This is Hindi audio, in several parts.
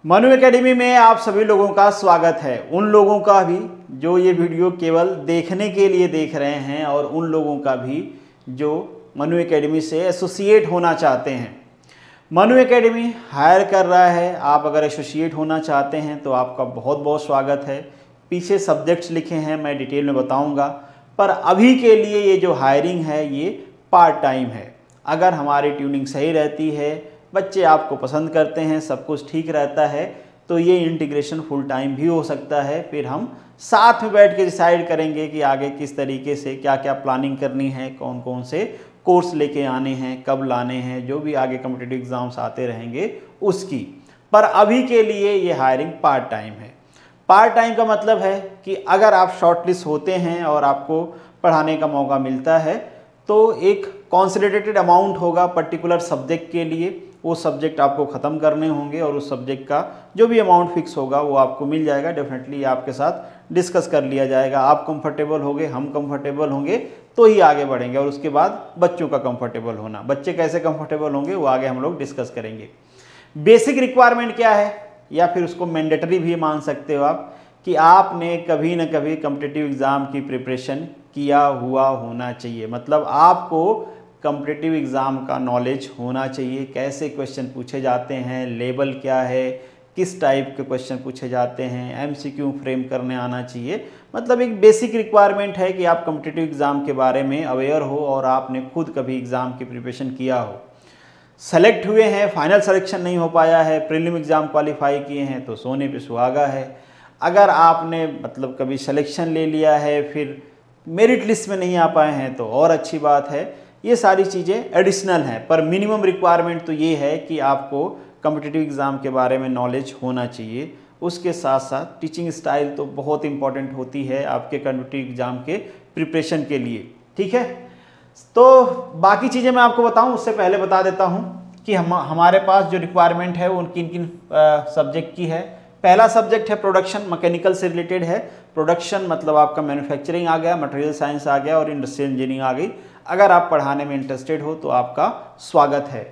मनु एकेडमी में आप सभी लोगों का स्वागत है। उन लोगों का भी जो ये वीडियो केवल देखने के लिए देख रहे हैं और उन लोगों का भी जो मनु एकेडमी से एसोसिएट होना चाहते हैं। मनु एकेडमी हायर कर रहा है। आप अगर एसोसिएट होना चाहते हैं तो आपका बहुत बहुत स्वागत है। पीछे सब्जेक्ट्स लिखे हैं, मैं डिटेल में बताऊंगा, पर अभी के लिए ये जो हायरिंग है ये पार्ट टाइम है। अगर हमारी ट्यूनिंग सही रहती है, बच्चे आपको पसंद करते हैं, सब कुछ ठीक रहता है, तो ये इंटीग्रेशन फुल टाइम भी हो सकता है। फिर हम साथ में बैठ के डिसाइड करेंगे कि आगे किस तरीके से क्या क्या प्लानिंग करनी है, कौन कौन से कोर्स लेके आने हैं, कब लाने हैं, जो भी आगे कॉम्पिटिटिव एग्जाम्स आते रहेंगे उसकी। पर अभी के लिए ये हायरिंग पार्ट टाइम है। पार्ट टाइम का मतलब है कि अगर आप शॉर्टलिस्ट होते हैं और आपको पढ़ाने का मौका मिलता है तो एक कॉन्सन्ट्रेटेड अमाउंट होगा पर्टिकुलर सब्जेक्ट के लिए। वो सब्जेक्ट आपको ख़त्म करने होंगे और उस सब्जेक्ट का जो भी अमाउंट फिक्स होगा वो आपको मिल जाएगा। डेफिनेटली आपके साथ डिस्कस कर लिया जाएगा। आप कंफर्टेबल होंगे, हम कंफर्टेबल होंगे तो ही आगे बढ़ेंगे। और उसके बाद बच्चों का कंफर्टेबल होना, बच्चे कैसे कंफर्टेबल होंगे वो आगे हम लोग डिस्कस करेंगे। बेसिक रिक्वायरमेंट क्या है, या फिर उसको मैंडेटरी भी मान सकते हो आप, कि आपने कभी ना कभी कॉम्पिटिटिव एग्ज़ाम की प्रिपरेशन किया हुआ होना चाहिए। मतलब आपको कॉम्पिटिटिव एग्ज़ाम का नॉलेज होना चाहिए। कैसे क्वेश्चन पूछे जाते हैं, लेवल क्या है, किस टाइप के क्वेश्चन पूछे जाते हैं, एमसीक्यू फ्रेम करने आना चाहिए। मतलब एक बेसिक रिक्वायरमेंट है कि आप कॉम्पिटिटिव एग्ज़ाम के बारे में अवेयर हो और आपने खुद कभी एग्ज़ाम की प्रिपरेशन किया हो। सेलेक्ट हुए हैं, फाइनल सिलेक्शन नहीं हो पाया है, प्रीलिम एग्ज़ाम क्वालिफाई किए हैं तो सोने पे सुहागा है। अगर आपने मतलब कभी सिलेक्शन ले लिया है फिर मेरिट लिस्ट में नहीं आ पाए हैं तो और अच्छी बात है। ये सारी चीज़ें एडिशनल हैं, पर मिनिमम रिक्वायरमेंट तो ये है कि आपको कॉम्पिटिटिव एग्ज़ाम के बारे में नॉलेज होना चाहिए। उसके साथ साथ टीचिंग स्टाइल तो बहुत इंपॉर्टेंट होती है आपके कॉम्पिटिटिव एग्ज़ाम के प्रिपरेशन के लिए। ठीक है, तो बाकी चीज़ें मैं आपको बताऊं उससे पहले बता देता हूं कि हमारे पास जो रिक्वायरमेंट है वो किन किन सब्जेक्ट की है। पहला सब्जेक्ट है प्रोडक्शन, मैकेनिकल से रिलेटेड है। प्रोडक्शन मतलब आपका मैन्युफैक्चरिंग आ गया, मटेरियल साइंस आ गया और इंडस्ट्रियल इंजीनियरिंग आ गई। अगर आप पढ़ाने में इंटरेस्टेड हो तो आपका स्वागत है।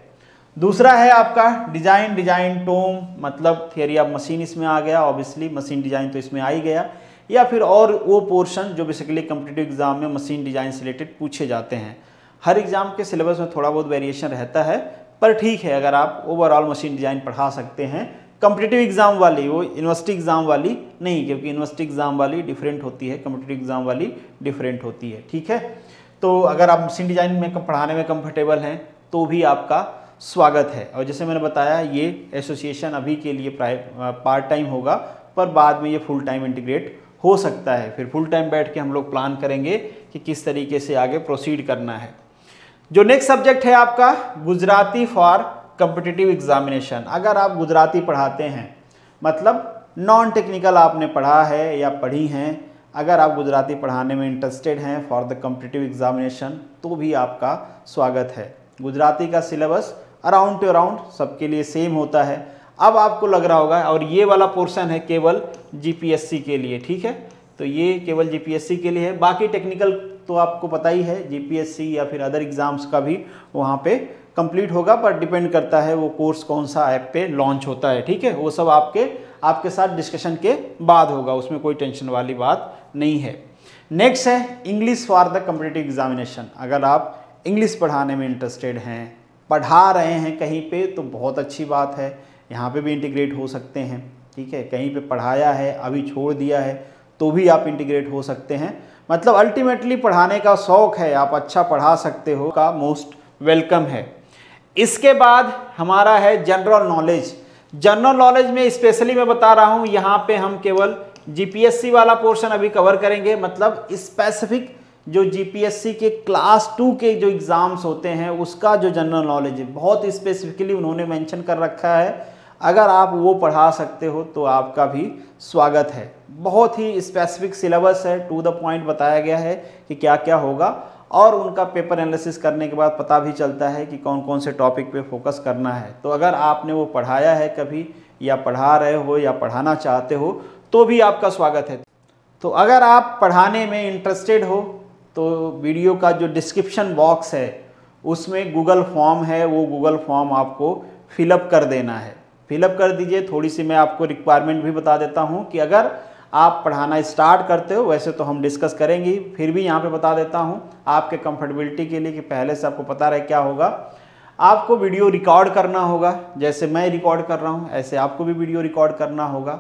दूसरा है आपका डिज़ाइन टोम, मतलब थियरी ऑफ मशीन इसमें आ गया। ऑब्वियसली मशीन डिज़ाइन तो इसमें आ ही गया, या फिर और वो पोर्शन जो बेसिकली कॉम्पिटिटिव एग्ज़ाम में मशीन डिज़ाइन से रिलेटेड पूछे जाते हैं। हर एग्ज़ाम के सिलेबस में थोड़ा बहुत वेरिएशन रहता है, पर ठीक है अगर आप ओवरऑल मशीन डिज़ाइन पढ़ा सकते हैं। कॉम्पिटिटिव एग्ज़ाम वाली, वो यूनिवर्सिटी एग्ज़ाम वाली नहीं, क्योंकि यूनिवर्सिटी एग्ज़ाम वाली डिफरेंट होती है, कॉम्पिटिटिव एग्ज़ाम वाली डिफरेंट होती है। ठीक है, तो अगर आप मशीन डिज़ाइन में पढ़ाने में कंफर्टेबल हैं तो भी आपका स्वागत है। और जैसे मैंने बताया ये एसोसिएशन अभी के लिए पार्ट टाइम होगा, पर बाद में ये फुल टाइम इंटीग्रेट हो सकता है। फिर फुल टाइम बैठ के हम लोग प्लान करेंगे कि किस तरीके से आगे प्रोसीड करना है। जो नेक्स्ट सब्जेक्ट है आपका गुजराती फॉर कॉम्पिटिटिव एग्जामिनेशन। अगर आप गुजराती पढ़ाते हैं, मतलब नॉन टेक्निकल आपने पढ़ा है या पढ़ी हैं, अगर आप गुजराती पढ़ाने में इंटरेस्टेड हैं फॉर द कॉम्पिटिटिव एग्जामिनेशन तो भी आपका स्वागत है। गुजराती का सिलेबस अराउंड टू अराउंड सबके लिए सेम होता है। अब आपको लग रहा होगा, और ये वाला पोर्शन है केवल जीपीएससी के लिए। ठीक है, तो ये केवल जीपीएससी के लिए है। बाकी टेक्निकल तो आपको पता ही है, जीपीएससी या फिर अदर एग्जाम्स का भी वहाँ पे कंप्लीट होगा, पर डिपेंड करता है वो कोर्स कौन सा ऐप पे लॉन्च होता है। ठीक है, वो सब आपके साथ डिस्कशन के बाद होगा, उसमें कोई टेंशन वाली बात नहीं है। नेक्स्ट है English for the competitive examination. अगर आप इंग्लिश पढ़ाने में इंटरेस्टेड हैं, पढ़ा रहे हैं कहीं पे, तो बहुत अच्छी बात है, यहाँ पे भी इंटीग्रेट हो सकते हैं। ठीक है, कहीं पे पढ़ाया है अभी छोड़ दिया है तो भी आप इंटीग्रेट हो सकते हैं। मतलब अल्टीमेटली पढ़ाने का शौक़ है, आप अच्छा पढ़ा सकते हो, का मोस्ट वेलकम है। इसके बाद हमारा है जनरल नॉलेज। जनरल नॉलेज में स्पेशली मैं बता रहा हूँ, यहाँ पे हम केवल जीपीएससी वाला पोर्शन अभी कवर करेंगे। मतलब स्पेसिफिक जो जीपीएससी के क्लास 2 के जो एग्ज़ाम्स होते हैं उसका जो जनरल नॉलेज है, बहुत स्पेसिफिकली उन्होंने मेंशन कर रखा है। अगर आप वो पढ़ा सकते हो तो आपका भी स्वागत है। बहुत ही स्पेसिफिक सिलेबस है, टू द पॉइंट बताया गया है कि क्या क्या होगा, और उनका पेपर एनालिसिस करने के बाद पता भी चलता है कि कौन कौन से टॉपिक पे फोकस करना है। तो अगर आपने वो पढ़ाया है कभी, या पढ़ा रहे हो या पढ़ाना चाहते हो तो भी आपका स्वागत है। तो अगर आप पढ़ाने में इंटरेस्टेड हो तो वीडियो का जो डिस्क्रिप्शन बॉक्स है उसमें गूगल फॉर्म है, वो गूगल फॉर्म आपको फिलअप कर देना है। फिलअप कर दीजिए। थोड़ी सी मैं आपको रिक्वायरमेंट भी बता देता हूँ कि अगर आप पढ़ाना स्टार्ट करते हो, वैसे तो हम डिस्कस करेंगे, फिर भी यहाँ पे बता देता हूँ आपके कंफर्टेबिलिटी के लिए कि पहले से आपको पता रहे क्या होगा। आपको वीडियो रिकॉर्ड करना होगा, जैसे मैं रिकॉर्ड कर रहा हूँ ऐसे आपको भी वीडियो रिकॉर्ड करना होगा।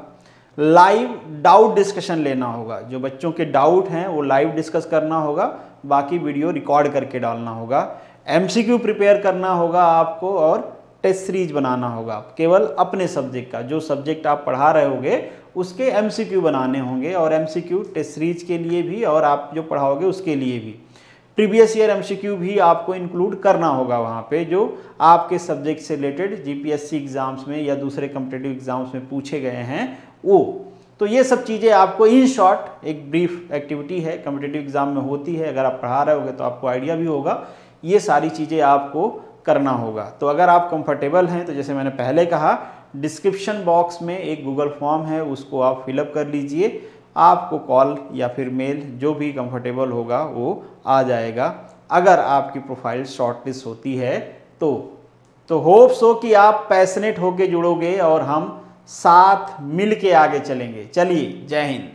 लाइव डाउट डिस्कशन लेना होगा, जो बच्चों के डाउट हैं वो लाइव डिस्कस करना होगा, बाकी वीडियो रिकॉर्ड करके डालना होगा। एमसीक्यू प्रिपेयर करना होगा आपको और टेस्ट सीरीज बनाना होगा। केवल अपने सब्जेक्ट का, जो सब्जेक्ट आप पढ़ा रहे होगे उसके एमसीक्यू बनाने होंगे, और एमसीक्यू टेस्ट सीरीज के लिए भी और आप जो पढ़ाओगे उसके लिए भी। प्रीवियस ईयर एमसीक्यू भी आपको इंक्लूड करना होगा वहाँ पे, जो आपके सब्जेक्ट से रिलेटेड जीपीएससी एग्जाम्स में या दूसरे कॉम्पिटिटिव एग्जाम्स में पूछे गए हैं वो। तो ये सब चीज़ें आपको इन शॉर्ट एक ब्रीफ एक्टिविटी है, कॉम्पिटिटिव एग्जाम में होती है, अगर आप पढ़ा रहे होगे तो आपको आइडिया भी होगा। ये सारी चीज़ें आपको करना होगा। तो अगर आप कंफर्टेबल हैं तो जैसे मैंने पहले कहा, डिस्क्रिप्शन बॉक्स में एक गूगल फॉर्म है, उसको आप फिलअप कर लीजिए। आपको कॉल या फिर मेल जो भी कंफर्टेबल होगा वो आ जाएगा, अगर आपकी प्रोफाइल शॉर्टलिस्ट होती है तो होप्स हो कि आप पैशनेट होके जुड़ोगे और हम साथ मिल के आगे चलेंगे। चलिए, जय हिंद।